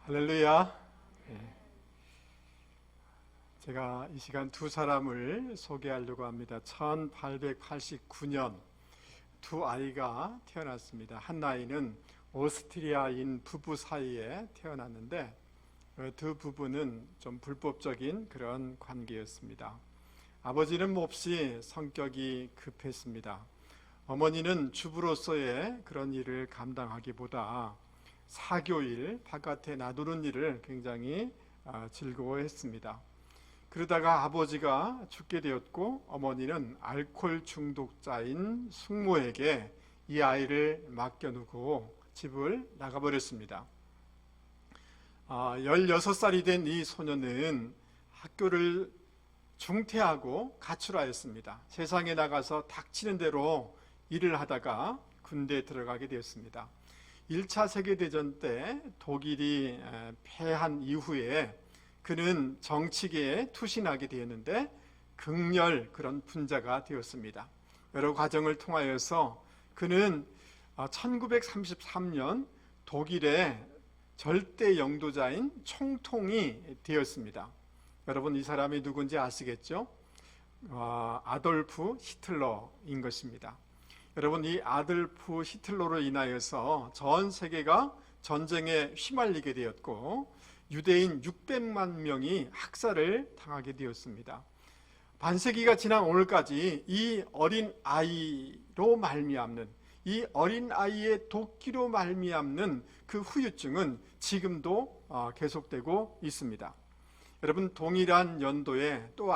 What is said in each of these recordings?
할렐루야. 네. 제가 이 시간 두 사람을 소개하려고 합니다. 1889년 두 아이가 태어났습니다. 한 아이는 오스트리아인 부부 사이에 태어났는데 두 부부는 좀 불법적인 그런 관계였습니다. 아버지는 몹시 성격이 급했습니다. 어머니는 주부로서의 그런 일을 감당하기보다 사교일, 바깥에 놔두는 일을 굉장히 즐거워했습니다. 그러다가 아버지가 죽게 되었고 어머니는 알코올 중독자인 숙모에게 이 아이를 맡겨놓고 집을 나가버렸습니다. 16살이 된 이 소녀는 학교를 중퇴하고 가출하였습니다. 세상에 나가서 닥치는 대로 일을 하다가 군대에 들어가게 되었습니다. 1차 세계대전 때 독일이 패한 이후에 그는 정치계에 투신하게 되었는데 극렬 그런 분자가 되었습니다. 여러 과정을 통하여서 그는 1933년 독일의 절대 영도자인 총통이 되었습니다. 여러분 이 사람이 누군지 아시겠죠? 아돌프 히틀러인 것입니다. 여러분 이 아돌프 히틀러로 인하여서 전 세계가 전쟁에 휘말리게 되었고 유대인 600만 명이 학살을 당하게 되었습니다. 반세기가 지난 오늘까지 이 어린 아이로 말미암는 이 어린 아이의 도끼로 말미암는 그 후유증은 지금도 계속되고 있습니다. 여러분 동일한 연도에 또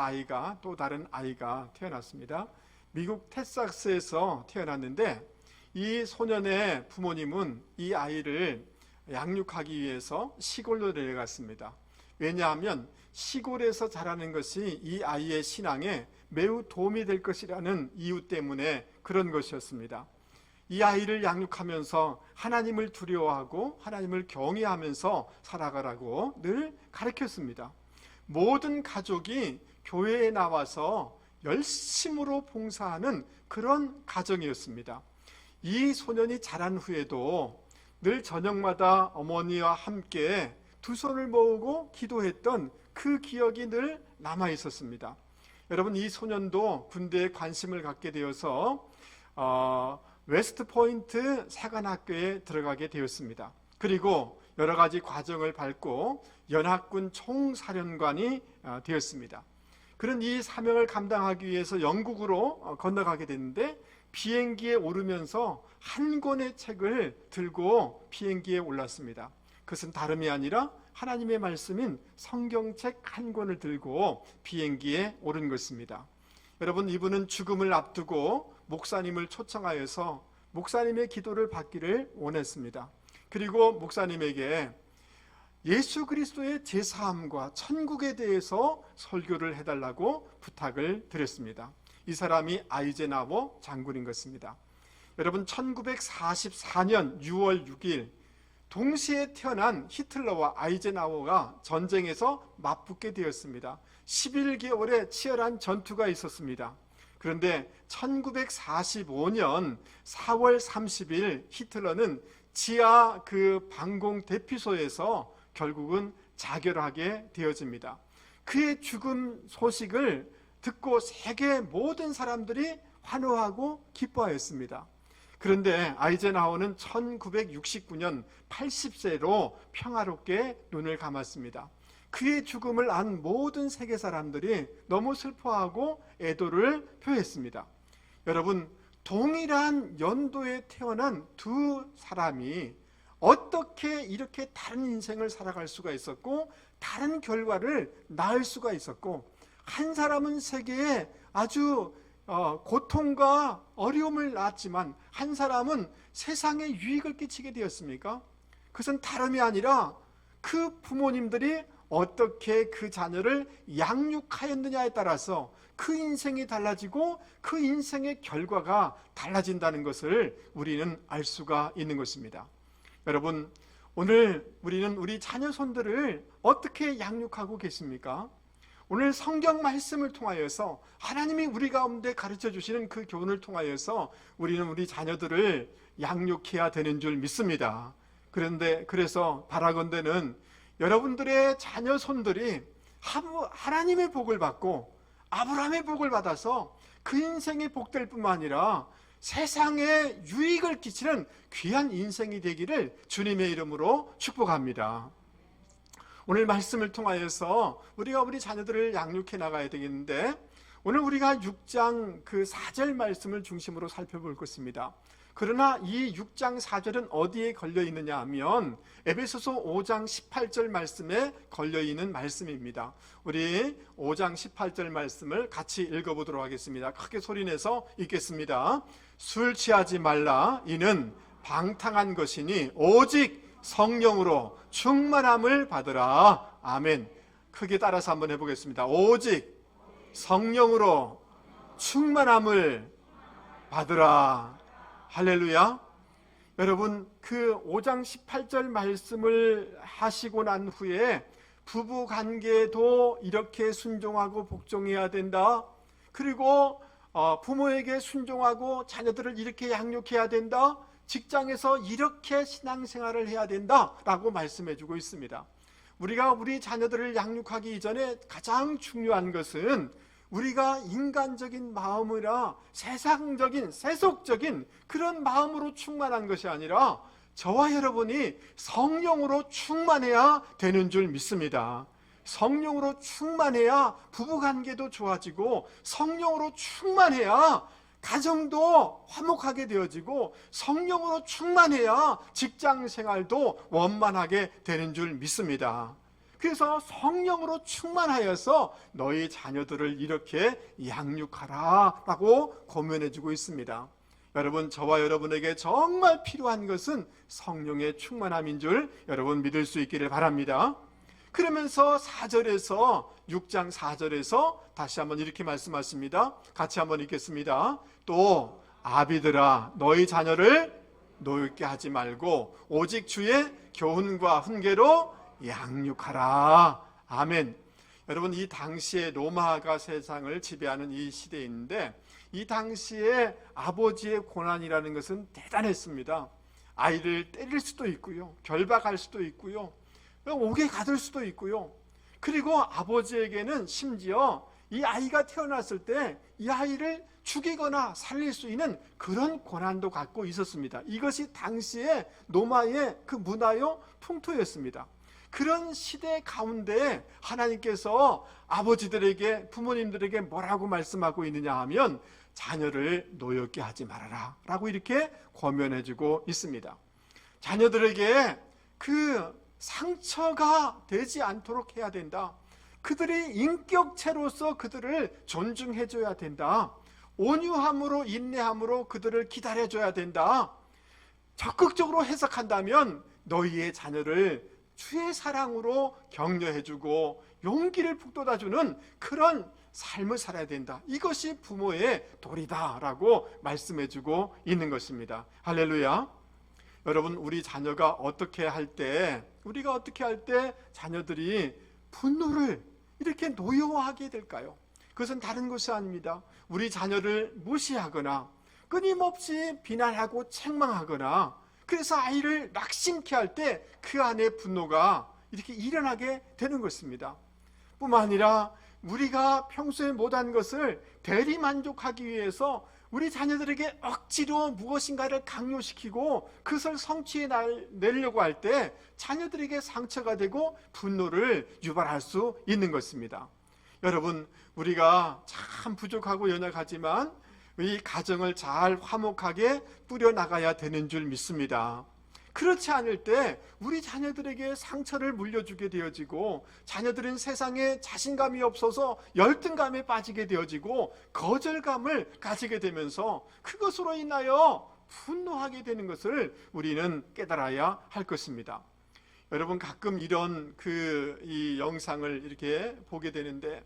다른 아이가 태어났습니다. 미국 텍사스에서 태어났는데 이 소년의 부모님은 이 아이를 양육하기 위해서 시골로 내려갔습니다. 왜냐하면 시골에서 자라는 것이 이 아이의 신앙에 매우 도움이 될 것이라는 이유 때문에 그런 것이었습니다. 이 아이를 양육하면서 하나님을 두려워하고 하나님을 경외하면서 살아가라고 늘 가르쳤습니다. 모든 가족이 교회에 나와서 열심으로 봉사하는 그런 가정이었습니다. 이 소년이 자란 후에도 늘 저녁마다 어머니와 함께 두 손을 모으고 기도했던 그 기억이 늘 남아 있었습니다. 여러분 이 소년도 군대에 관심을 갖게 되어서 웨스트포인트 사관학교에 들어가게 되었습니다. 그리고 여러 가지 과정을 밟고 연합군 총사령관이 되었습니다. 그런 이 사명을 감당하기 위해서 영국으로 건너가게 됐는데 비행기에 오르면서 한 권의 책을 들고 비행기에 올랐습니다. 그것은 다름이 아니라 하나님의 말씀인 성경책 한 권을 들고 비행기에 오른 것입니다. 여러분 이분은 죽음을 앞두고 목사님을 초청하여서 목사님의 기도를 받기를 원했습니다. 그리고 목사님에게 예수 그리스도의 제사함과 천국에 대해서 설교를 해달라고 부탁을 드렸습니다. 이 사람이 아이젠하워 장군인 것입니다. 여러분 1944년 6월 6일 동시에 태어난 히틀러와 아이젠하워가 전쟁에서 맞붙게 되었습니다. 11개월의 치열한 전투가 있었습니다. 그런데 1945년 4월 30일 히틀러는 지하 그 방공 대피소에서 결국은 자결하게 되어집니다. 그의 죽음 소식을 듣고 세계 모든 사람들이 환호하고 기뻐하였습니다. 그런데 아이젠하워는 1969년 80세로 평화롭게 눈을 감았습니다. 그의 죽음을 안 모든 세계 사람들이 너무 슬퍼하고 애도를 표했습니다. 여러분 동일한 연도에 태어난 두 사람이 어떻게 이렇게 다른 인생을 살아갈 수가 있었고 다른 결과를 낳을 수가 있었고 한 사람은 세계에 아주 고통과 어려움을 낳았지만 한 사람은 세상에 유익을 끼치게 되었습니까? 그것은 다름이 아니라 그 부모님들이 어떻게 그 자녀를 양육하였느냐에 따라서 그 인생이 달라지고 그 인생의 결과가 달라진다는 것을 우리는 알 수가 있는 것입니다. 여러분 오늘 우리는 우리 자녀손들을 어떻게 양육하고 계십니까? 오늘 성경 말씀을 통하여서 하나님이 우리 가운데 가르쳐 주시는 그 교훈을 통하여서 우리는 우리 자녀들을 양육해야 되는 줄 믿습니다. 그래서 바라건대는 여러분들의 자녀 손들이 하나님의 복을 받고 아브라함의 복을 받아서 그 인생이 복될 뿐만 아니라 세상에 유익을 끼치는 귀한 인생이 되기를 주님의 이름으로 축복합니다. 오늘 말씀을 통하여서 우리가 우리 자녀들을 양육해 나가야 되겠는데, 오늘 우리가 6장 그 4절 말씀을 중심으로 살펴볼 것입니다. 그러나 이 6장 4절은 어디에 걸려 있느냐 하면 에베소서 5장 18절 말씀에 걸려 있는 말씀입니다. 우리 5장 18절 말씀을 같이 읽어보도록 하겠습니다. 크게 소리내서 읽겠습니다. 술 취하지 말라. 이는 방탕한 것이니 오직 성령으로 충만함을 받으라. 아멘. 크게 따라서 한번 해보겠습니다. 오직 성령으로 충만함을 받으라. 할렐루야. 여러분, 그 5장 18절 말씀을 하시고 난 후에 부부 관계도 이렇게 순종하고 복종해야 된다. 그리고 부모에게 순종하고 자녀들을 이렇게 양육해야 된다. 직장에서 이렇게 신앙생활을 해야 된다라고 말씀해 주고 있습니다. 우리가 우리 자녀들을 양육하기 이전에 가장 중요한 것은 우리가 인간적인 마음이라 세상적인 세속적인 그런 마음으로 충만한 것이 아니라 저와 여러분이 성령으로 충만해야 되는 줄 믿습니다. 성령으로 충만해야 부부관계도 좋아지고, 성령으로 충만해야 가정도 화목하게 되어지고, 성령으로 충만해야 직장생활도 원만하게 되는 줄 믿습니다. 그래서 성령으로 충만하여서 너희 자녀들을 이렇게 양육하라 라고 권면해 주고 있습니다. 여러분, 저와 여러분에게 정말 필요한 것은 성령의 충만함인 줄 여러분 믿을 수 있기를 바랍니다. 그러면서 4절에서 6장 4절에서 다시 한번 이렇게 말씀하십니다. 같이 한번 읽겠습니다. 또 아비들아, 너희 자녀를 노엽게 하지 말고 오직 주의 교훈과 훈계로 양육하라. 아멘. 여러분, 이 당시에 로마가 세상을 지배하는 이 시대인데, 이 당시에 아버지의 고난이라는 것은 대단했습니다. 아이를 때릴 수도 있고요, 결박할 수도 있고요, 옥에 가둘 수도 있고요. 그리고 아버지에게는 심지어 이 아이가 태어났을 때 이 아이를 죽이거나 살릴 수 있는 그런 권한도 갖고 있었습니다. 이것이 당시에 로마의 그 문화요 풍토였습니다. 그런 시대 가운데 하나님께서 아버지들에게, 부모님들에게 뭐라고 말씀하고 있느냐 하면 자녀를 노엽게 하지 말아라 라고 이렇게 권면해주고 있습니다. 자녀들에게 그 상처가 되지 않도록 해야 된다. 그들이 인격체로서 그들을 존중해줘야 된다. 온유함으로, 인내함으로 그들을 기다려줘야 된다. 적극적으로 해석한다면 너희의 자녀를 주의 사랑으로 격려해주고 용기를 북돋아주는 그런 삶을 살아야 된다. 이것이 부모의 도리다라고 말씀해주고 있는 것입니다. 할렐루야. 여러분, 우리 자녀가 어떻게 할 때, 우리가 어떻게 할 때 자녀들이 분노를 이렇게 노여워하게 될까요? 그것은 다른 것이 아닙니다. 우리 자녀를 무시하거나 끊임없이 비난하고 책망하거나, 그래서 아이를 낙심케 할 때 그 안에 분노가 이렇게 일어나게 되는 것입니다. 뿐만 아니라 우리가 평소에 못한 것을 대리만족하기 위해서 우리 자녀들에게 억지로 무엇인가를 강요시키고 그것을 성취해내려고 할 때 자녀들에게 상처가 되고 분노를 유발할 수 있는 것입니다. 여러분, 우리가 참 부족하고 연약하지만 이 가정을 잘 화목하게 꾸려나가야 되는 줄 믿습니다. 그렇지 않을 때 우리 자녀들에게 상처를 물려주게 되어지고, 자녀들은 세상에 자신감이 없어서 열등감에 빠지게 되어지고 거절감을 가지게 되면서 그것으로 인하여 분노하게 되는 것을 우리는 깨달아야 할 것입니다. 여러분, 가끔 이런 이 영상을 이렇게 보게 되는데,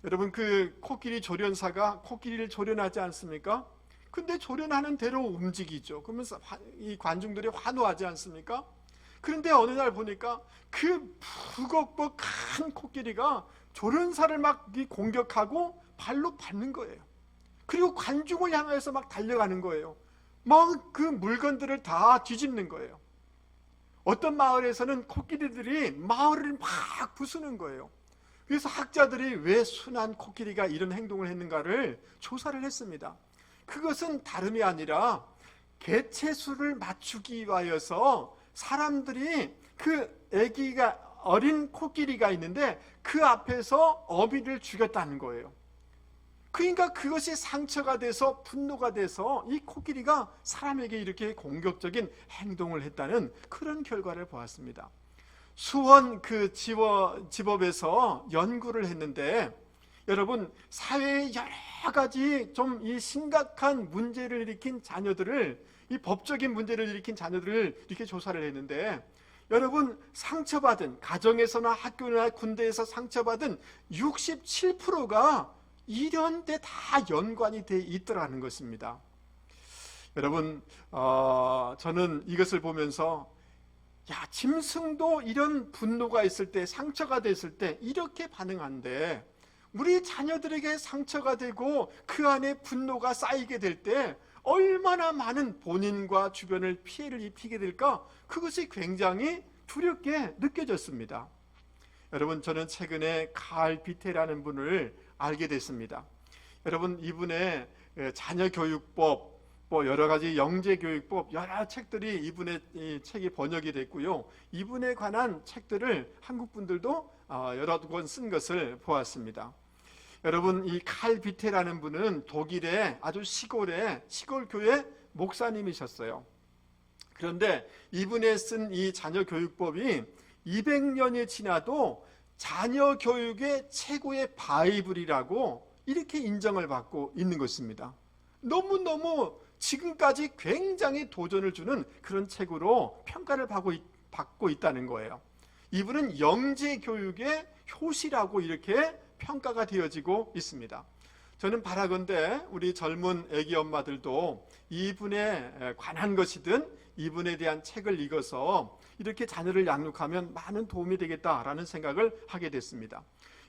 여러분, 그 코끼리 조련사가 코끼리를 조련하지 않습니까? 근데 조련하는 대로 움직이죠. 그러면서 이 관중들이 환호하지 않습니까? 그런데 어느 날 보니까 그 무겁고 큰 코끼리가 조련사를 막 공격하고 발로 밟는 거예요. 그리고 관중을 향해서 막 달려가는 거예요. 막 그 물건들을 다 뒤집는 거예요. 어떤 마을에서는 코끼리들이 마을을 막 부수는 거예요. 그래서 학자들이 왜 순한 코끼리가 이런 행동을 했는가를 조사를 했습니다. 그것은 다름이 아니라 개체수를 맞추기 위하여서 사람들이 그 아기가 어린 코끼리가 있는데 그 앞에서 어미를 죽였다는 거예요. 그러니까 그것이 상처가 돼서 분노가 돼서 이 코끼리가 사람에게 이렇게 공격적인 행동을 했다는 그런 결과를 보았습니다. 수원 그 지법에서 연구를 했는데 여러분 사회의 여러 가지 좀 이 심각한 문제를 일으킨 자녀들을 이 법적인 문제를 일으킨 자녀들을 이렇게 조사를 했는데 여러분 상처받은 가정에서나 학교나 군대에서 상처받은 67%가 이런 데 다 연관이 돼 있더라는 것입니다. 여러분 저는 이것을 보면서 짐승도 이런 분노가 있을 때 상처가 됐을 때 이렇게 반응한데 우리 자녀들에게 상처가 되고 그 안에 분노가 쌓이게 될 때 얼마나 많은 본인과 주변을 피해를 입히게 될까? 그것이 굉장히 두렵게 느껴졌습니다. 여러분 저는 최근에 칼 비테라는 분을 알게 됐습니다. 여러분 이분의 자녀교육법 여러 가지 영재교육법 여러 책들이 이분의 이 책이 번역이 됐고요. 이분에 관한 책들을 한국 분들도 여러 권 쓴 것을 보았습니다. 여러분 이 칼 비테라는 분은 독일의 아주 시골 교회 목사님이셨어요. 그런데 이분의 쓴 이 자녀교육법이 200년이 지나도 자녀교육의 최고의 바이블이라고 이렇게 인정을 받고 있는 것입니다. 너무너무 지금까지 굉장히 도전을 주는 그런 책으로 평가를 받고 있다는 거예요. 이분은 영재교육의 효시라고 이렇게 평가가 되어지고 있습니다. 저는 바라건대 우리 젊은 애기 엄마들도 이분에 관한 것이든 이분에 대한 책을 읽어서 이렇게 자녀를 양육하면 많은 도움이 되겠다라는 생각을 하게 됐습니다.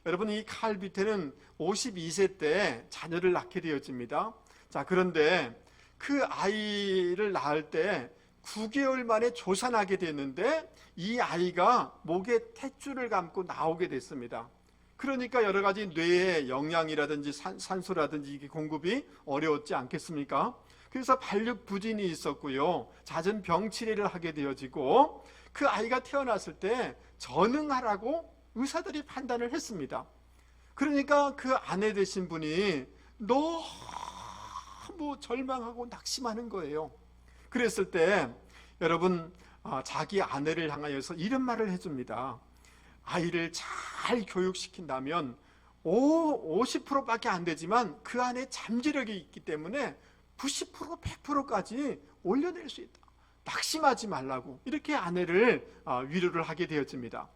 여러분 이 칼 비테는 52세 때 자녀를 낳게 되어집니다. 자, 그런데 그 아이를 낳을 때 9개월 만에 조산하게 됐는데 이 아이가 목에 탯줄을 감고 나오게 됐습니다. 그러니까 여러 가지 뇌의 영양이라든지 산소라든지 이게 공급이 어려웠지 않겠습니까? 그래서 발육 부진이 있었고요. 잦은 병치레를 하게 되어지고 그 아이가 태어났을 때 전응하라고 의사들이 판단을 했습니다. 그러니까 그 아내 되신 분이 너무 절망하고 낙심하는 거예요. 그랬을 때 여러분 자기 아내를 향하여서 이런 말을 해줍니다. 아이를 잘 교육시킨다면 50%밖에 안 되지만 그 안에 잠재력이 있기 때문에 90%, 100%까지 올려낼 수 있다. 낙심하지 말라고 이렇게 아내를 위로를 하게 되어집니다.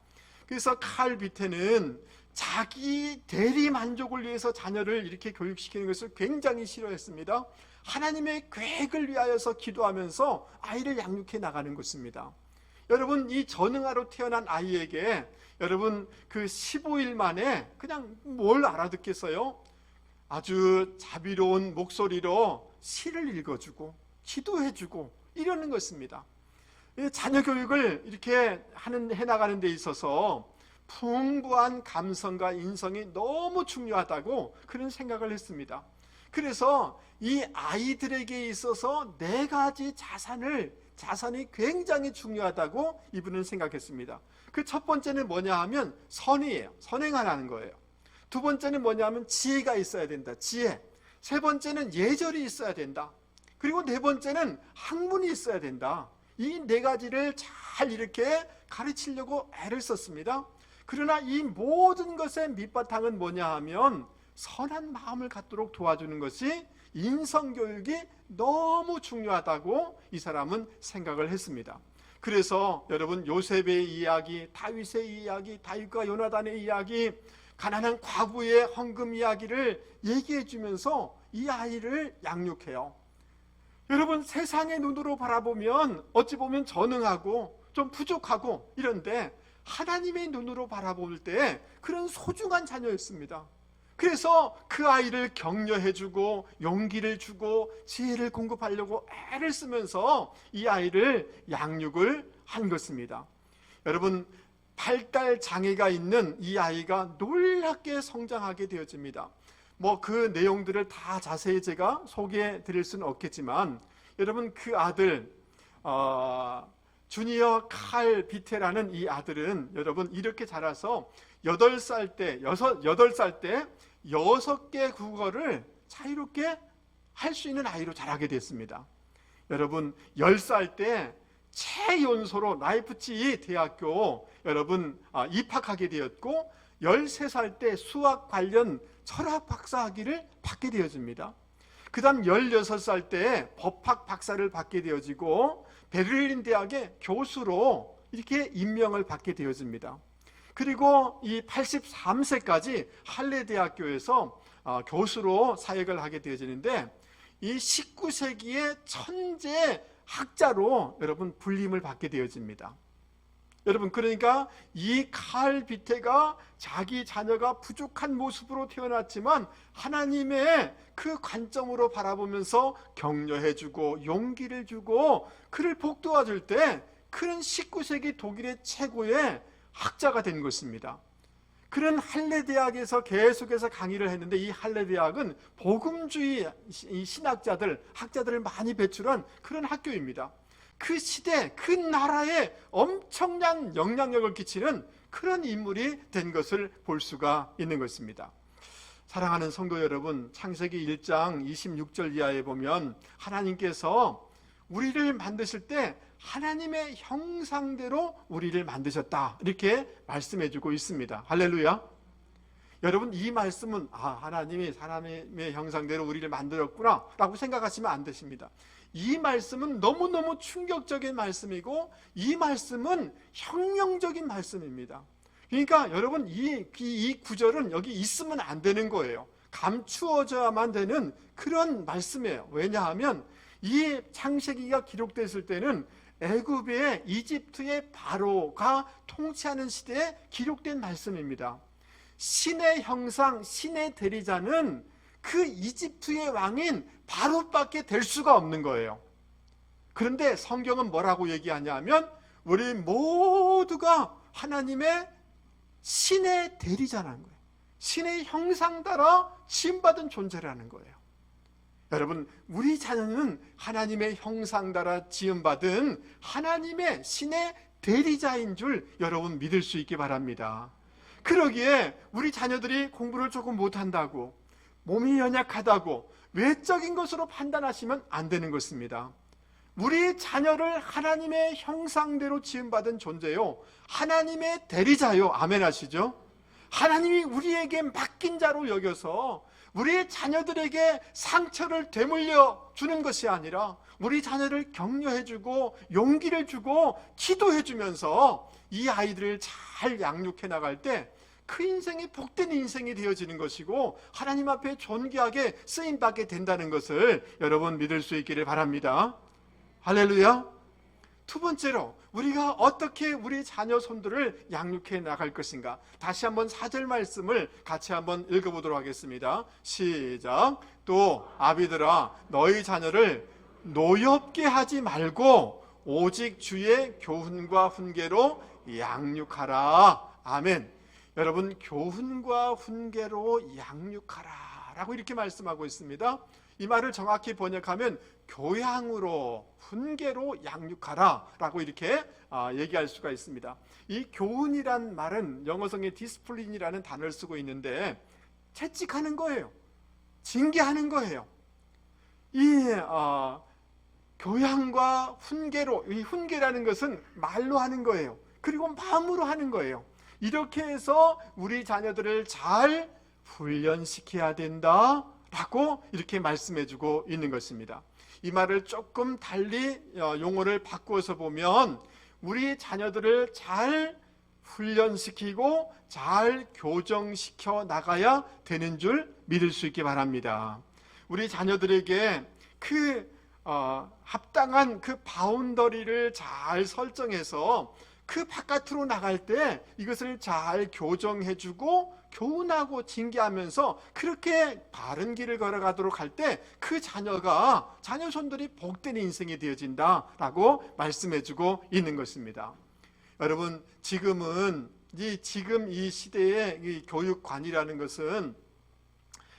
그래서 칼 비테는 자기 대리 만족을 위해서 자녀를 이렇게 교육시키는 것을 굉장히 싫어했습니다. 하나님의 계획을 위하여서 기도하면서 아이를 양육해 나가는 것입니다. 여러분 이 전응아로 태어난 아이에게 여러분 그 15일 만에 그냥 뭘 알아듣겠어요? 아주 자비로운 목소리로 시를 읽어주고 기도해주고 이러는 것입니다. 자녀 교육을 이렇게 해나가는 데 있어서 풍부한 감성과 인성이 너무 중요하다고 그런 생각을 했습니다. 그래서 이 아이들에게 있어서 4가지 자산이 굉장히 중요하다고 이분은 생각했습니다. 그 첫 번째는 뭐냐 하면 선의예요. 선행하라는 거예요. 두 번째는 뭐냐 하면 지혜가 있어야 된다. 지혜. 세 번째는 예절이 있어야 된다. 그리고 네 번째는 학문이 있어야 된다. 이 4가지를 잘 이렇게 가르치려고 애를 썼습니다. 그러나 이 모든 것의 밑바탕은 뭐냐 하면 선한 마음을 갖도록 도와주는 것이 인성교육이 너무 중요하다고 이 사람은 생각을 했습니다. 그래서 여러분 요셉의 이야기, 다윗의 이야기, 다윗과 요나단의 이야기, 가난한 과부의 헌금 이야기를 얘기해 주면서 이 아이를 양육해요. 여러분 세상의 눈으로 바라보면 어찌 보면 전응하고 좀 부족하고 이런데 하나님의 눈으로 바라볼 때 그런 소중한 자녀였습니다. 그래서 그 아이를 격려해주고 용기를 주고 지혜를 공급하려고 애를 쓰면서 이 아이를 양육을 한 것입니다. 여러분, 발달 장애가 있는 이 아이가 놀랍게 성장하게 되어집니다. 그 내용들을 다 자세히 제가 소개해 드릴 수는 없겠지만, 여러분, 그 아들 주니어 칼 비테라는 이 아들은 여러분 이렇게 자라서 8살 때 6개 국어를 자유롭게 할 수 있는 아이로 자라게 됐습니다. 여러분, 10살 때 최연소로 라이프치히 대학교 여러분 입학하게 되었고, 13살 때 수학 관련 철학 박사학위를 받게 되어집니다. 그 다음 16살 때 법학 박사를 받게 되어지고, 베를린 대학의 교수로 이렇게 임명을 받게 되어집니다. 그리고 이 83세까지 할레 대학교에서 교수로 사역을 하게 되어지는데, 이 19세기의 천재 학자로 여러분 불림을 받게 되어집니다. 여러분, 그러니까 이 칼 비테가 자기 자녀가 부족한 모습으로 태어났지만 하나님의 그 관점으로 바라보면서 격려해주고 용기를 주고 그를 복도와줄 때 그는 19세기 독일의 최고의 학자가 된 것입니다. 그는 할레 대학에서 계속해서 강의를 했는데, 이 할레 대학은 복음주의 신학자들, 학자들을 많이 배출한 그런 학교입니다. 그 시대, 그 나라에 엄청난 영향력을 끼치는 그런 인물이 된 것을 볼 수가 있는 것입니다. 사랑하는 성도 여러분, 창세기 1장 26절 이하에 보면 하나님께서 우리를 만드실 때 하나님의 형상대로 우리를 만드셨다, 이렇게 말씀해주고 있습니다. 할렐루야. 여러분, 이 말씀은 하나님이 사람의 형상대로 우리를 만들었구나 라고 생각하시면 안 되십니다. 이 말씀은 너무너무 충격적인 말씀이고, 이 말씀은 혁명적인 말씀입니다. 그러니까 여러분, 이 구절은 여기 있으면 안 되는 거예요. 감추어져야만 되는 그런 말씀이에요. 왜냐하면 이 창세기가 기록됐을 때는 애굽의 이집트의 바로가 통치하는 시대에 기록된 말씀입니다. 신의 형상, 신의 대리자는 그 이집트의 왕인 바로밖에 될 수가 없는 거예요. 그런데 성경은 뭐라고 얘기하냐면, 우리 모두가 하나님의 신의 대리자라는 거예요. 신의 형상 따라 지음받은 존재라는 거예요. 여러분, 우리 자녀는 하나님의 형상 따라 지음받은 하나님의 신의 대리자인 줄 여러분 믿을 수 있기 바랍니다. 그러기에 우리 자녀들이 공부를 조금 못한다고, 몸이 연약하다고 외적인 것으로 판단하시면 안 되는 것입니다. 우리 자녀를 하나님의 형상대로 지음받은 존재요, 하나님의 대리자요. 아멘 하시죠? 하나님이 우리에게 맡긴 자로 여겨서 우리 자녀들에게 상처를 되물려 주는 것이 아니라 우리 자녀를 격려해주고 용기를 주고 기도해주면서 이 아이들을 잘 양육해 나갈 때 그 인생이 복된 인생이 되어지는 것이고, 하나님 앞에 존귀하게 쓰임받게 된다는 것을 여러분 믿을 수 있기를 바랍니다. 할렐루야. 두 번째로, 우리가 어떻게 우리 자녀 손들을 양육해 나갈 것인가, 다시 한번 4절 말씀을 같이 한번 읽어보도록 하겠습니다. 시작. 또 아비들아, 너희 자녀를 노엽게 하지 말고 오직 주의 교훈과 훈계로 양육하라. 아멘. 여러분, 교훈과 훈계로 양육하라 라고 이렇게 말씀하고 있습니다. 이 말을 정확히 번역하면 교양으로, 훈계로 양육하라 라고 이렇게 얘기할 수가 있습니다. 이 교훈이란 말은 영어성의 디스플린이라는 단어를 쓰고 있는데, 채찍하는 거예요. 징계하는 거예요. 이 교양과 훈계로, 이 훈계라는 것은 말로 하는 거예요. 그리고 마음으로 하는 거예요. 이렇게 해서 우리 자녀들을 잘 훈련시켜야 된다 라고 이렇게 말씀해주고 있는 것입니다. 이 말을 조금 달리 용어를 바꾸어서 보면, 우리 자녀들을 잘 훈련시키고 잘 교정시켜 나가야 되는 줄 믿을 수 있기 바랍니다. 우리 자녀들에게 합당한 그 바운더리를 잘 설정해서 그 바깥으로 나갈 때 이것을 잘 교정해주고 교훈하고 징계하면서 그렇게 바른 길을 걸어가도록 할 때 그 자녀 손들이 복된 인생이 되어진다라고 말씀해주고 있는 것입니다. 여러분, 지금 이 시대의 이 교육관이라는 것은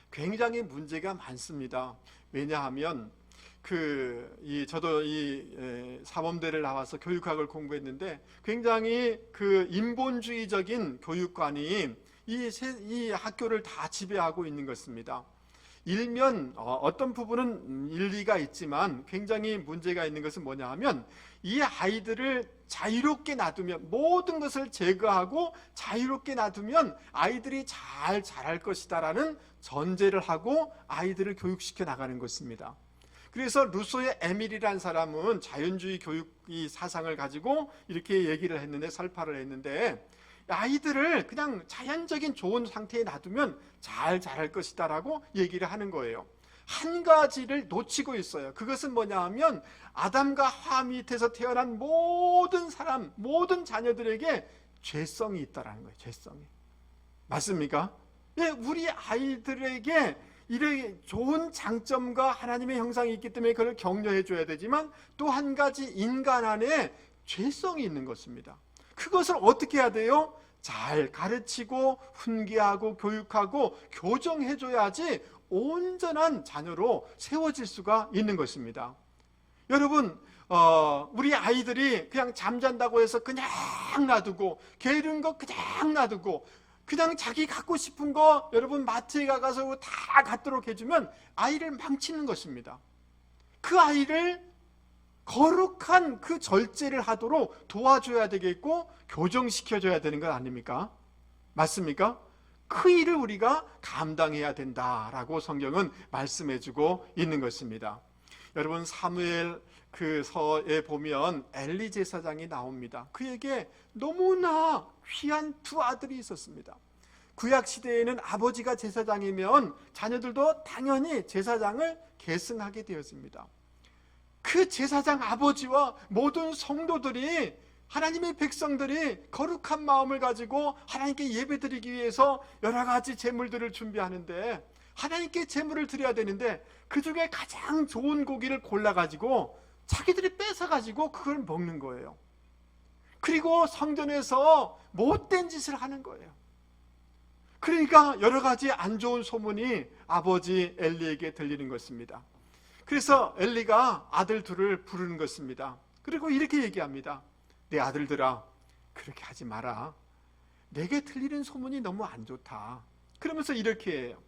굉장히 문제가 많습니다. 왜냐하면 저도 이 사범대를 나와서 교육학을 공부했는데 굉장히 그 인본주의적인 교육관이 이 학교를 다 지배하고 있는 것입니다. 일면 어떤 부분은 일리가 있지만 굉장히 문제가 있는 것은 뭐냐 하면 이 아이들을 자유롭게 놔두면, 모든 것을 제거하고 자유롭게 놔두면 아이들이 잘 자랄 것이다라는 전제를 하고 아이들을 교육시켜 나가는 것입니다. 그래서 루소의 에밀이라는 사람은 자연주의 교육 이 사상을 가지고 이렇게 얘기를 했는데, 설파를 했는데, 아이들을 그냥 자연적인 좋은 상태에 놔두면 잘 자랄 것이다라고 얘기를 하는 거예요. 한 가지를 놓치고 있어요. 그것은 뭐냐 하면 아담과 하와 밑에서 태어난 모든 사람, 모든 자녀들에게 죄성이 있다라는 거예요. 죄성이. 맞습니까? 예, 우리 아이들에게 이런 좋은 장점과 하나님의 형상이 있기 때문에 그걸 격려해 줘야 되지만, 또 한 가지 인간 안에 죄성이 있는 것입니다. 그것을 어떻게 해야 돼요? 잘 가르치고 훈계하고 교육하고 교정해 줘야지 온전한 자녀로 세워질 수가 있는 것입니다. 여러분, 우리 아이들이 그냥 잠잔다고 해서 그냥 놔두고, 게으른 거 그냥 놔두고, 그냥 자기 갖고 싶은 거 여러분 마트에 가서 다 갖도록 해주면 아이를 망치는 것입니다. 그 아이를 거룩한 그 절제를 하도록 도와줘야 되겠고 교정시켜줘야 되는 것 아닙니까? 맞습니까? 그 일을 우리가 감당해야 된다라고 성경은 말씀해주고 있는 것입니다. 여러분, 사무엘 그 서에 보면 엘리 제사장이 나옵니다. 그에게 너무나 귀한 두 아들이 있었습니다. 구약 시대에는 아버지가 제사장이면 자녀들도 당연히 제사장을 계승하게 되었습니다. 그 제사장 아버지와 모든 성도들이, 하나님의 백성들이 거룩한 마음을 가지고 하나님께 예배드리기 위해서 여러 가지 제물들을 준비하는데, 하나님께 제물을 드려야 되는데 그 중에 가장 좋은 고기를 골라가지고 자기들이 뺏어가지고 그걸 먹는 거예요. 그리고 성전에서 못된 짓을 하는 거예요. 그러니까 여러 가지 안 좋은 소문이 아버지 엘리에게 들리는 것입니다. 그래서 엘리가 아들 둘을 부르는 것입니다. 그리고 이렇게 얘기합니다. 내 아들들아, 그렇게 하지 마라. 내게 들리는 소문이 너무 안 좋다. 그러면서 이렇게 해요.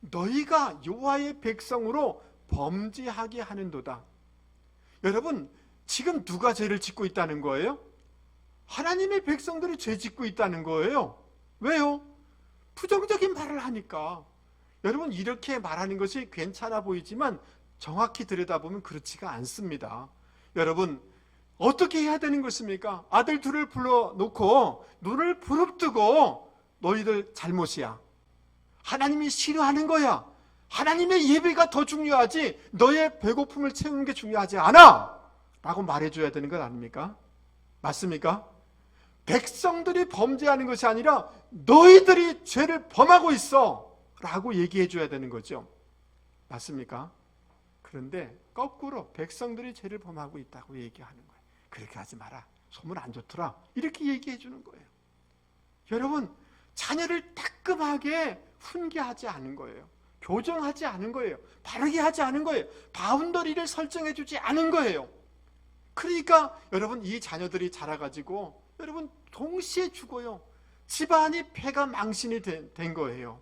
너희가 여호와의 백성으로 범죄하게 하는도다. 여러분, 지금 누가 죄를 짓고 있다는 거예요? 하나님의 백성들이 죄 짓고 있다는 거예요. 왜요? 부정적인 말을 하니까. 여러분, 이렇게 말하는 것이 괜찮아 보이지만 정확히 들여다보면 그렇지가 않습니다. 여러분, 어떻게 해야 되는 것입니까? 아들 둘을 불러놓고 눈을 부릅뜨고 너희들 잘못이야, 하나님이 싫어하는 거야, 하나님의 예배가 더 중요하지 너의 배고픔을 채우는 게 중요하지 않아 라고 말해줘야 되는 것 아닙니까? 맞습니까? 백성들이 범죄하는 것이 아니라 너희들이 죄를 범하고 있어 라고 얘기해 줘야 되는 거죠. 맞습니까? 그런데 거꾸로 백성들이 죄를 범하고 있다고 얘기하는 거예요. 그렇게 하지 마라, 소문 안 좋더라, 이렇게 얘기해 주는 거예요. 여러분, 자녀를 따끔하게 훈계하지 않은 거예요. 교정하지 않은 거예요. 바르게 하지 않은 거예요. 바운더리를 설정해 주지 않은 거예요. 그러니까 여러분, 이 자녀들이 자라가지고 여러분 동시에 죽어요. 집안이 폐가 망신이 된 거예요.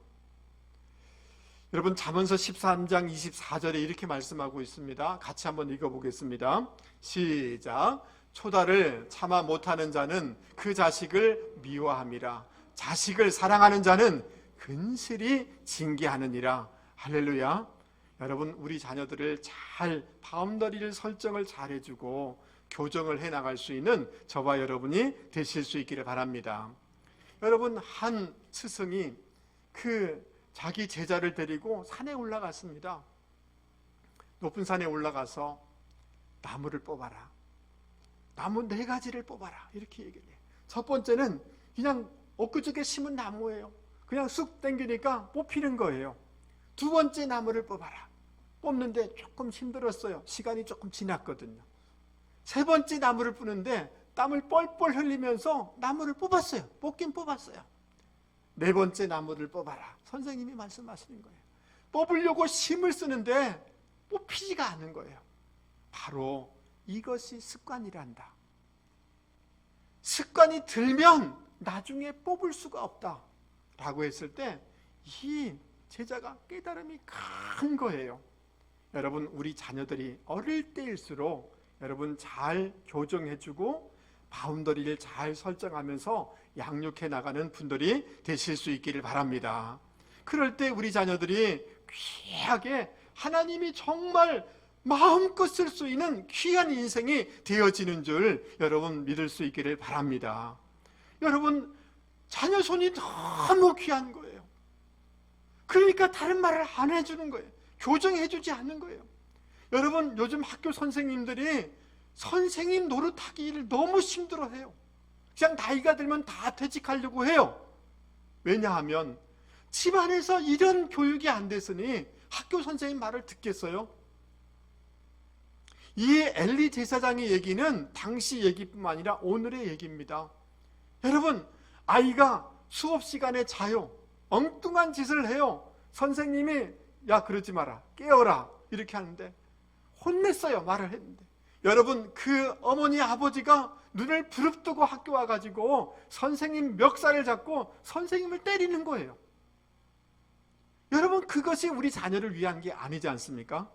여러분, 잠언서 13장 24절에 이렇게 말씀하고 있습니다. 같이 한번 읽어보겠습니다. 시작. 초다를 참아 못하는 자는 그 자식을 미워함이라. 자식을 사랑하는 자는 근실히 징계하느니라. 할렐루야. 여러분, 우리 자녀들을 잘 바운더리를 설정을 잘 해주고 교정을 해나갈 수 있는 저와 여러분이 되실 수 있기를 바랍니다. 여러분, 한 스승이 자기 제자를 데리고 산에 올라갔습니다. 높은 산에 올라가서 나무를 뽑아라. 나무 4가지를 뽑아라 이렇게 얘기를 해요. 첫 번째는 그냥 엊그저께 심은 나무예요. 그냥 쑥 당기니까 뽑히는 거예요. 두 번째 나무를 뽑아라. 뽑는데 조금 힘들었어요. 시간이 조금 지났거든요. 세 번째 나무를 뿌는데 땀을 뻘뻘 흘리면서 나무를 뽑았어요. 뽑긴 뽑았어요. 네 번째 나무를 뽑아라. 선생님이 말씀하시는 거예요. 뽑으려고 힘을 쓰는데 뽑히지가 않는 거예요. 바로 이것이 습관이란다. 습관이 들면 나중에 뽑을 수가 없다 라고 했을 때 이 제자가 깨달음이 큰 거예요. 여러분, 우리 자녀들이 어릴 때일수록 여러분 잘 교정해주고 바운더리를 잘 설정하면서 양육해 나가는 분들이 되실 수 있기를 바랍니다. 그럴 때 우리 자녀들이 귀하게 하나님이 정말 마음껏 쓸 수 있는 귀한 인생이 되어지는 줄 여러분 믿을 수 있기를 바랍니다. 여러분, 자녀 손이 너무 귀한 거예요. 그러니까 다른 말을 안 해주는 거예요. 교정해주지 않는 거예요. 여러분, 요즘 학교 선생님들이 선생님 노릇하기를 너무 힘들어해요. 그냥 나이가 들면 다 퇴직하려고 해요. 왜냐하면 집안에서 이런 교육이 안 됐으니 학교 선생님 말을 듣겠어요? 이 엘리 제사장의 얘기는 당시 얘기뿐만 아니라 오늘의 얘기입니다. 여러분, 아이가 수업 시간에 자요. 엉뚱한 짓을 해요. 선생님이 야 그러지 마라, 깨어라 이렇게 하는데 혼냈어요. 말을 했는데 여러분, 그 어머니 아버지가 눈을 부릅뜨고 학교 와가지고 선생님 멱살을 잡고 선생님을 때리는 거예요. 여러분, 그것이 우리 자녀를 위한 게 아니지 않습니까?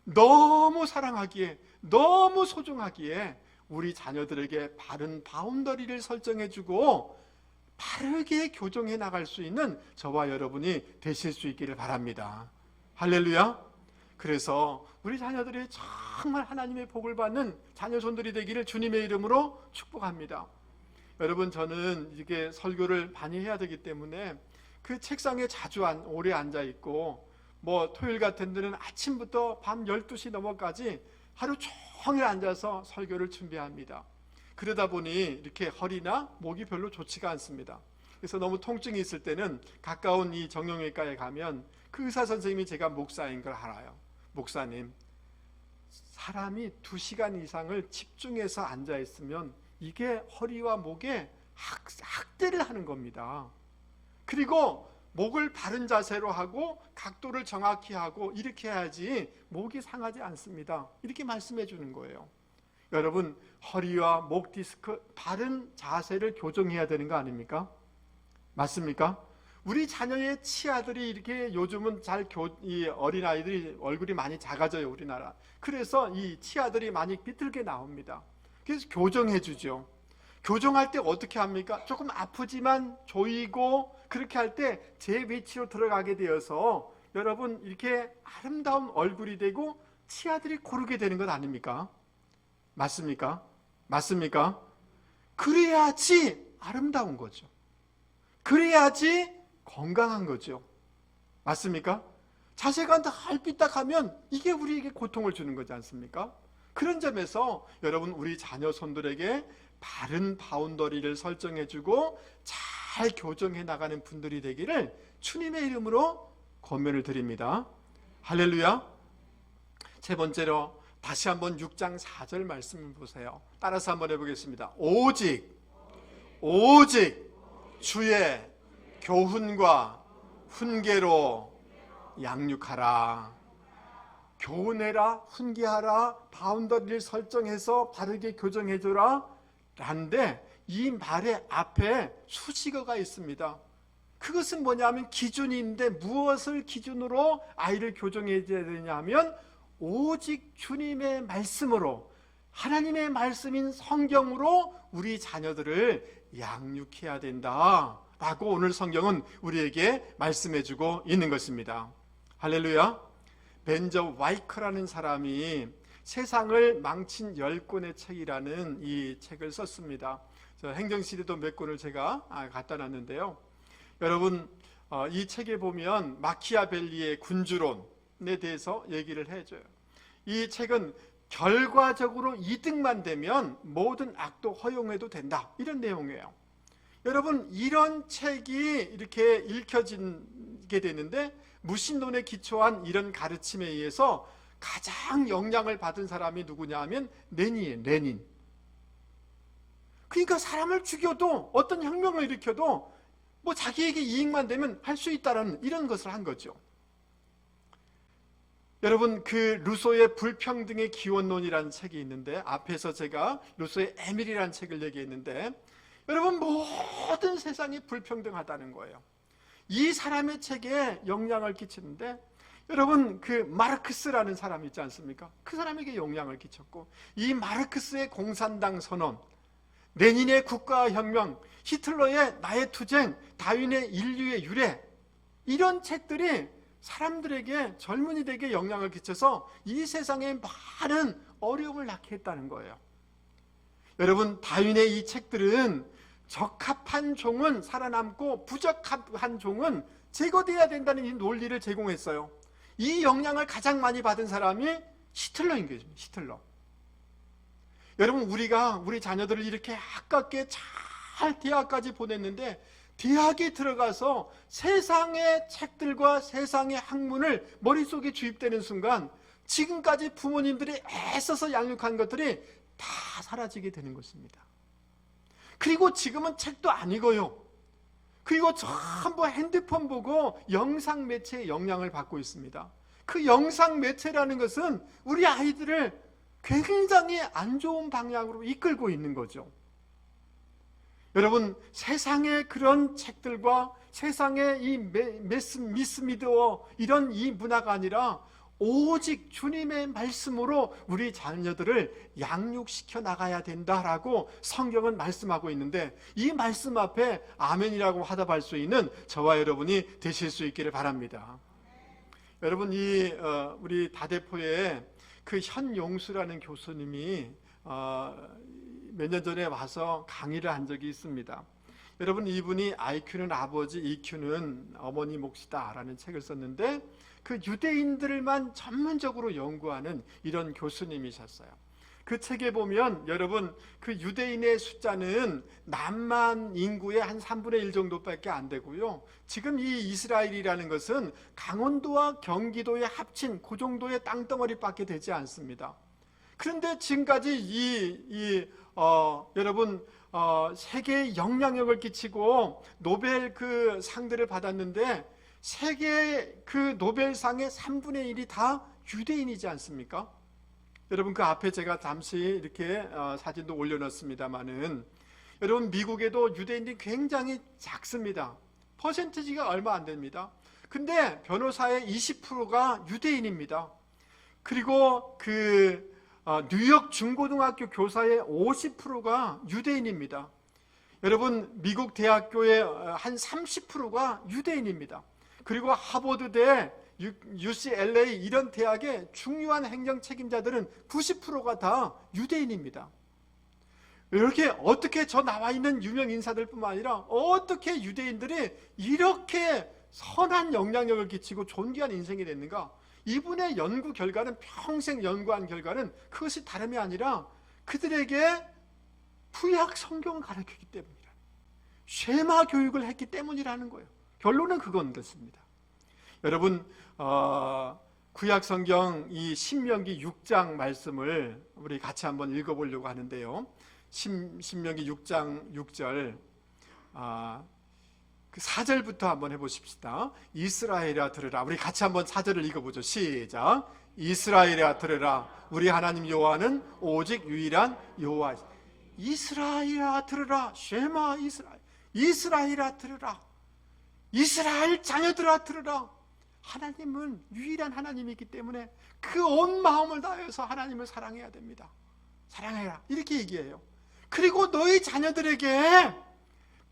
너무 사랑하기에, 너무 소중하기에 우리 자녀들에게 바른 바운더리를 설정해주고 바르게 교정해 나갈 수 있는 저와 여러분이 되실 수 있기를 바랍니다. 할렐루야. 그래서 우리 자녀들이 정말 하나님의 복을 받는 자녀손들이 되기를 주님의 이름으로 축복합니다. 여러분, 저는 이게 설교를 많이 해야 되기 때문에 그 책상에 자주 오래 앉아 있고, 뭐 토요일 같은 데는 아침부터 밤 12시 넘어까지 하루 종일 앉아서 설교를 준비합니다. 그러다 보니 이렇게 허리나 목이 별로 좋지가 않습니다. 그래서 너무 통증이 있을 때는 가까운 이 정형외과에 가면 그 의사 선생님이 제가 목사인 걸 알아요. 목사님, 사람이 2시간 이상을 집중해서 앉아 있으면 이게 허리와 목에 학대를 하는 겁니다. 그리고 목을 바른 자세로 하고 각도를 정확히 하고 이렇게 해야지 목이 상하지 않습니다. 이렇게 말씀해 주는 거예요. 여러분, 허리와 목 디스크 바른 자세를 교정해야 되는 거 아닙니까? 맞습니까? 우리 자녀의 치아들이 이렇게 요즘은 이 어린아이들이 얼굴이 많이 작아져요, 우리나라. 그래서 이 치아들이 많이 비틀게 나옵니다. 그래서 교정해 주죠. 교정할 때 어떻게 합니까? 조금 아프지만 조이고 그렇게 할 때 제 위치로 들어가게 되어서 여러분 이렇게 아름다운 얼굴이 되고 치아들이 고르게 되는 것 아닙니까? 맞습니까? 맞습니까? 그래야지 아름다운 거죠. 그래야지 건강한 거죠. 맞습니까? 자세가 늘 삐딱하면 이게 우리에게 고통을 주는 거지 않습니까? 그런 점에서 여러분, 우리 자녀 손들에게 바른 바운더리를 설정해주고 잘 교정해 나가는 분들이 되기를 주님의 이름으로 권면을 드립니다. 할렐루야. 세 번째로 다시 한번 6장 4절 말씀을 보세요. 따라서 한번 해보겠습니다. 오직 주의 교훈과 훈계로 양육하라. 교훈해라, 훈계하라, 바운더리를 설정해서 바르게 교정해줘라 라는데 이 말의 앞에 수식어가 있습니다. 그것은 뭐냐면 기준이 있는데 무엇을 기준으로 아이를 교정해줘야 되냐면 오직 주님의 말씀으로, 하나님의 말씀인 성경으로 우리 자녀들을 양육해야 된다 라고 오늘 성경은 우리에게 말씀해주고 있는 것입니다. 할렐루야. 벤저 와이커라는 사람이 세상을 망친 10권의 책이라는 이 책을 썼습니다. 저 행정실에도 몇 권을 제가 갖다 놨는데요. 여러분, 이 책에 보면 마키아벨리의 군주론에 대해서 얘기를 해줘요. 이 책은 결과적으로 이득만 되면 모든 악도 허용해도 된다, 이런 내용이에요. 여러분, 이런 책이 이렇게 읽혀지게 되는데 무신론에 기초한 이런 가르침에 의해서 가장 영향을 받은 사람이 누구냐 하면 레닌이에요. 레닌. 그러니까 사람을 죽여도, 어떤 혁명을 일으켜도 뭐 자기에게 이익만 되면 할 수 있다라는 이런 것을 한 거죠. 여러분, 그 루소의 불평등의 기원론이라는 책이 있는데, 앞에서 제가 루소의 에밀이라는 책을 얘기했는데, 여러분, 모든 세상이 불평등하다는 거예요. 이 사람의 책에 영향을 끼치는데, 여러분, 그 마르크스라는 사람 있지 않습니까? 그 사람에게 영향을 끼쳤고, 이 마르크스의 공산당 선언, 레닌의 국가혁명, 히틀러의 나의 투쟁, 다윈의 인류의 유래, 이런 책들이 사람들에게, 젊은이들에게 영향을 끼쳐서 이 세상에 많은 어려움을 낳게 했다는 거예요. 여러분, 다윈의 이 책들은 적합한 종은 살아남고 부적합한 종은 제거되어야 된다는 이 논리를 제공했어요. 이 영향을 가장 많이 받은 사람이 히틀러인 거죠. 히틀러. 여러분, 우리가 우리 자녀들을 이렇게 아깝게 잘 대학까지 보냈는데, 대학에 들어가서 세상의 책들과 세상의 학문을 머릿속에 주입되는 순간 지금까지 부모님들이 애써서 양육한 것들이 다 사라지게 되는 것입니다. 그리고 지금은 책도 안 읽어요. 그리고 전부 핸드폰 보고 영상 매체의 영향을 받고 있습니다. 그 영상 매체라는 것은 우리 아이들을 굉장히 안 좋은 방향으로 이끌고 있는 거죠. 여러분, 세상의 그런 책들과 세상의 이 미스미드어 이런 이 문화가 아니라 오직 주님의 말씀으로 우리 자녀들을 양육시켜 나가야 된다라고 성경은 말씀하고 있는데, 이 말씀 앞에 아멘이라고 화답할 수 있는 저와 여러분이 되실 수 있기를 바랍니다. 여러분, 우리 다대포에 그 현용수라는 교수님이 몇 년 전에 와서 강의를 한 적이 있습니다. 여러분, 이분이 IQ는 아버지, EQ는 어머니 몫이다 라는 책을 썼는데, 그 유대인들만 전문적으로 연구하는 이런 교수님이셨어요. 그 책에 보면 여러분, 그 유대인의 숫자는 남만 인구의 한 3분의 1 정도밖에 안 되고요, 지금 이 이스라엘이라는 것은 강원도와 경기도에 합친 그 정도의 땅덩어리밖에 되지 않습니다. 그런데 지금까지 여러분, 세계에 영향력을 끼치고 노벨 그 상들을 받았는데, 세계 그 노벨상의 3분의 1이 다 유대인이지 않습니까? 여러분, 그 앞에 제가 잠시 이렇게 사진도 올려놨습니다만은, 여러분, 미국에도 유대인들이 굉장히 작습니다. 퍼센티지가 얼마 안 됩니다. 근데 변호사의 20%가 유대인입니다. 그리고 뉴욕 중고등학교 교사의 50%가 유대인입니다. 여러분, 미국 대학교의 한 30%가 유대인입니다. 그리고 하버드대, UCLA 이런 대학의 중요한 행정 책임자들은 90%가 다 유대인입니다. 이렇게 어떻게 저 나와 있는 유명 인사들뿐만 아니라 어떻게 유대인들이 이렇게 선한 영향력을 끼치고 존귀한 인생이 됐는가? 이분의 연구 결과는, 평생 연구한 결과는 그것이 다름이 아니라 그들에게 구약 성경을 가르치기 때문이라, 쉐마 교육을 했기 때문이라는 거예요. 결론은 그건 그렇습니다. 여러분, 구약 성경 이 신명기 6장 말씀을 우리 같이 한번 읽어보려고 하는데요. 신명기 6장 6절 그 4절부터 한번 해보십시다. 이스라엘아 들으라. 우리 같이 한번 4절을 읽어보죠. 시작. 이스라엘아 들으라. 우리 하나님 여호와는 오직 유일한 여호와. 이스라엘아 들으라. 쉐마 이스라엘. 이스라엘아 들으라. 이스라엘 자녀들아 들으라. 하나님은 유일한 하나님이기 때문에 그 온 마음을 다해서 하나님을 사랑해야 됩니다. 사랑해라, 이렇게 얘기해요. 그리고 너희 자녀들에게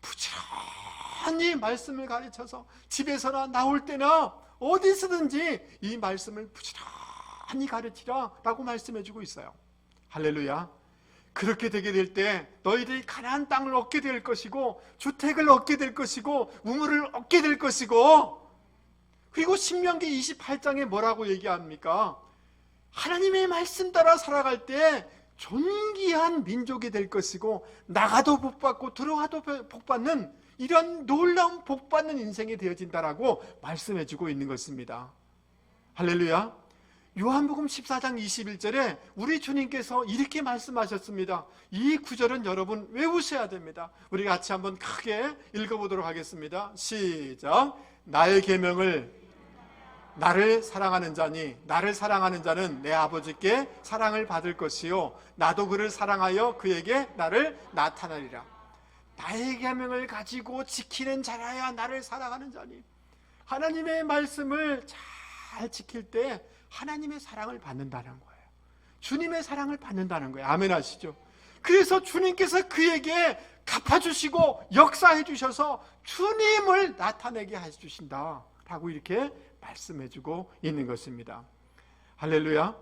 부지런히 말씀을 가르쳐서 집에서나 나올 때나 어디서든지 이 말씀을 부지런히 가르치라 라고 말씀해주고 있어요. 할렐루야. 그렇게 되게 될 때 너희들이 가나안 땅을 얻게 될 것이고, 주택을 얻게 될 것이고, 우물을 얻게 될 것이고, 그리고 신명기 28장에 뭐라고 얘기합니까? 하나님의 말씀 따라 살아갈 때 존귀한 민족이 될 것이고, 나가도 복받고 들어와도 복받는 이런 놀라운 복받는 인생이 되어진다라고 말씀해주고 있는 것입니다. 할렐루야. 요한복음 14장 21절에 우리 주님께서 이렇게 말씀하셨습니다. 이 구절은 여러분 외우셔야 됩니다. 우리 같이 한번 크게 읽어보도록 하겠습니다. 시작. 나의 계명을 나를 사랑하는 자니 나를 사랑하는 자는 내 아버지께 사랑을 받을 것이요 나도 그를 사랑하여 그에게 나를 나타내리라. 나의 계명을 가지고 지키는 자라야 나를 사랑하는 자니, 하나님의 말씀을 잘 지킬 때 하나님의 사랑을 받는다는 거예요. 주님의 사랑을 받는다는 거예요. 아멘 하시죠? 그래서 주님께서 그에게 갚아주시고 역사해 주셔서 주님을 나타내게 해주신다 라고 이렇게 말씀해주고 있는 것입니다. 할렐루야.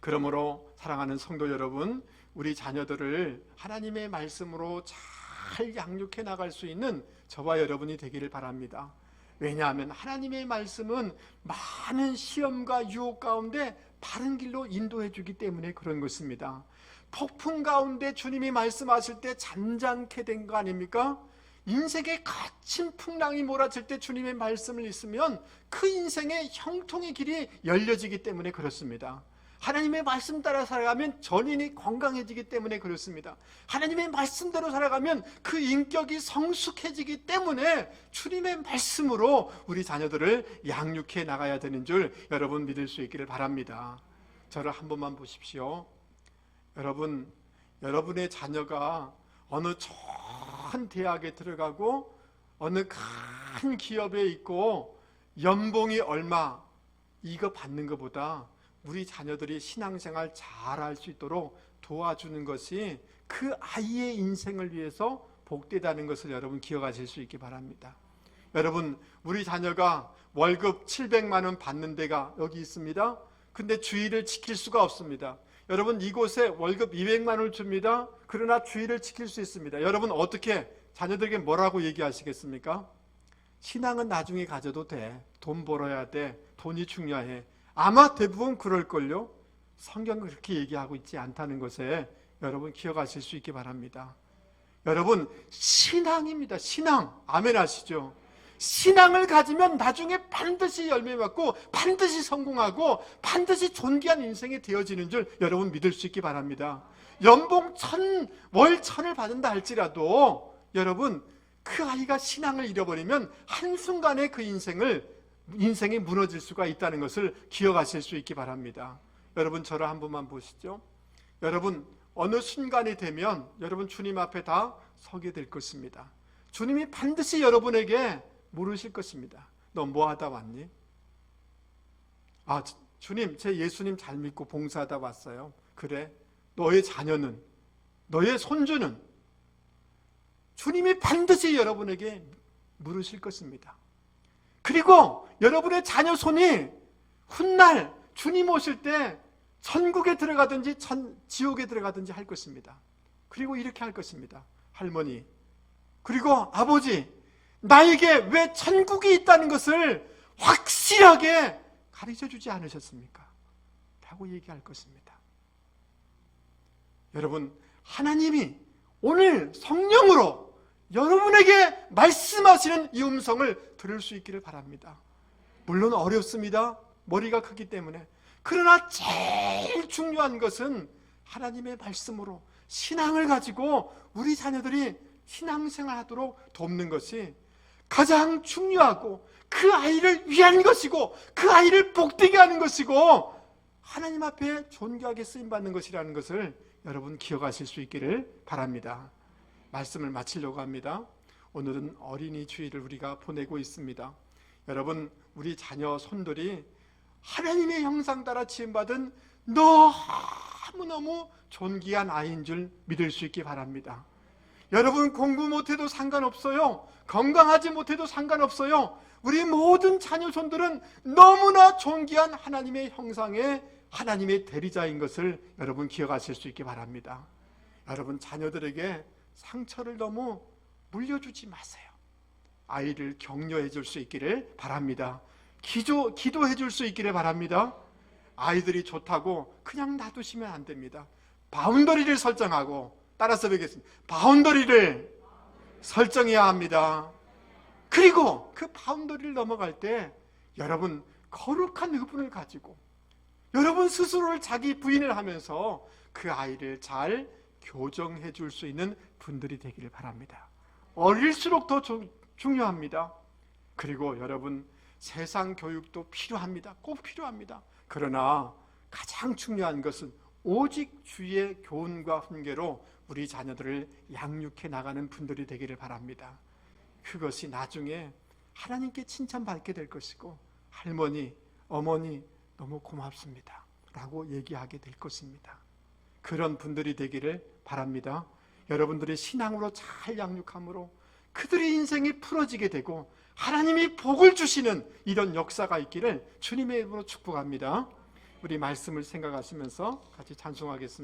그러므로 사랑하는 성도 여러분, 우리 자녀들을 하나님의 말씀으로 잘 양육해 나갈 수 있는 저와 여러분이 되기를 바랍니다. 왜냐하면 하나님의 말씀은 많은 시험과 유혹 가운데 바른 길로 인도해 주기 때문에 그런 것입니다. 폭풍 가운데 주님이 말씀하실 때 잠잠케 된 거 아닙니까? 인생에 거친 풍랑이 몰아칠 때 주님의 말씀을 있으면 그 인생의 형통의 길이 열려지기 때문에 그렇습니다. 하나님의 말씀 따라 살아가면 전인이 건강해지기 때문에 그렇습니다. 하나님의 말씀대로 살아가면 그 인격이 성숙해지기 때문에 주님의 말씀으로 우리 자녀들을 양육해 나가야 되는 줄 여러분 믿을 수 있기를 바랍니다. 저를 한 번만 보십시오. 여러분, 여러분의 자녀가 어느 좋은 대학에 들어가고 어느 큰 기업에 있고 연봉이 얼마 이거 받는 것보다 우리 자녀들이 신앙생활 잘할 수 있도록 도와주는 것이 그 아이의 인생을 위해서 복되다는 것을 여러분 기억하실 수 있기 바랍니다. 여러분, 우리 자녀가 월급 700만 원 받는 데가 여기 있습니다. 근데 주의를 지킬 수가 없습니다. 여러분, 이곳에 월급 200만 원을 줍니다. 그러나 주의를 지킬 수 있습니다. 여러분, 어떻게 자녀들에게 뭐라고 얘기하시겠습니까? 신앙은 나중에 가져도 돼. 돈 벌어야 돼. 돈이 중요해. 아마 대부분 그럴걸요. 성경은 그렇게 얘기하고 있지 않다는 것에 여러분 기억하실 수 있기 바랍니다. 여러분, 신앙입니다. 신앙. 아멘 하시죠? 신앙을 가지면 나중에 반드시 열매 맺고 반드시 성공하고 반드시 존귀한 인생이 되어지는 줄 여러분 믿을 수 있기 바랍니다. 연봉 1000, 월 1000을 받는다 할지라도 여러분, 그 아이가 신앙을 잃어버리면 한순간에 그 인생이 무너질 수가 있다는 것을 기억하실 수 있기 바랍니다. 여러분, 저를 한 번만 보시죠. 여러분, 어느 순간이 되면 여러분 주님 앞에 다 서게 될 것입니다. 주님이 반드시 여러분에게 물으실 것입니다. 너 뭐 하다 왔니? 아, 주님, 제 예수님 잘 믿고 봉사하다 왔어요. 그래? 너의 자녀는? 너의 손주는? 주님이 반드시 여러분에게 물으실 것입니다. 그리고 여러분의 자녀 손이 훗날 주님 오실 때 천국에 들어가든지 지옥에 들어가든지 할 것입니다. 그리고 이렇게 할 것입니다. 할머니, 그리고 아버지, 나에게 왜 천국이 있다는 것을 확실하게 가르쳐주지 않으셨습니까? 라고 얘기할 것입니다. 여러분, 하나님이 오늘 성령으로 여러분에게 말씀하시는 이 음성을 들을 수 있기를 바랍니다. 물론 어렵습니다. 머리가 크기 때문에. 그러나 제일 중요한 것은 하나님의 말씀으로 신앙을 가지고 우리 자녀들이 신앙생활하도록 돕는 것이 가장 중요하고 그 아이를 위한 것이고 그 아이를 복되게 하는 것이고 하나님 앞에 존귀하게 쓰임받는 것이라는 것을 여러분 기억하실 수 있기를 바랍니다. 말씀을 마치려고 합니다. 오늘은 어린이 주일을 우리가 보내고 있습니다. 여러분, 우리 자녀 손들이 하나님의 형상 따라 지음받은 너무너무 존귀한 아이인 줄 믿을 수 있기 바랍니다. 여러분, 공부 못해도 상관없어요. 건강하지 못해도 상관없어요. 우리 모든 자녀 손들은 너무나 존귀한 하나님의 형상의 하나님의 대리자인 것을 여러분 기억하실 수 있기 바랍니다. 여러분, 자녀들에게 상처를 너무 물려주지 마세요. 아이를 격려해 줄 수 있기를 바랍니다. 기도해 줄 수 있기를 바랍니다. 아이들이 좋다고 그냥 놔두시면 안 됩니다. 바운더리를 설정하고, 따라서 뵙겠습니다. 바운더리를 설정해야 합니다. 그리고 그 바운더리를 넘어갈 때 여러분 거룩한 의분을 가지고 여러분 스스로를 자기 부인을 하면서 그 아이를 잘 교정해 줄 수 있는 분들이 되기를 바랍니다. 어릴수록 더 중요합니다. 그리고 여러분 세상 교육도 필요합니다. 꼭 필요합니다. 그러나 가장 중요한 것은 오직 주의 교훈과 훈계로 우리 자녀들을 양육해 나가는 분들이 되기를 바랍니다. 그것이 나중에 하나님께 칭찬받게 될 것이고, 할머니, 어머니 너무 고맙습니다 라고 얘기하게 될 것입니다. 그런 분들이 되기를 바랍니다. 여러분들이 신앙으로 잘 양육함으로 그들의 인생이 풀어지게 되고 하나님이 복을 주시는 이런 역사가 있기를 주님의 이름으로 축복합니다. 우리 말씀을 생각하시면서 같이 찬송하겠습니다.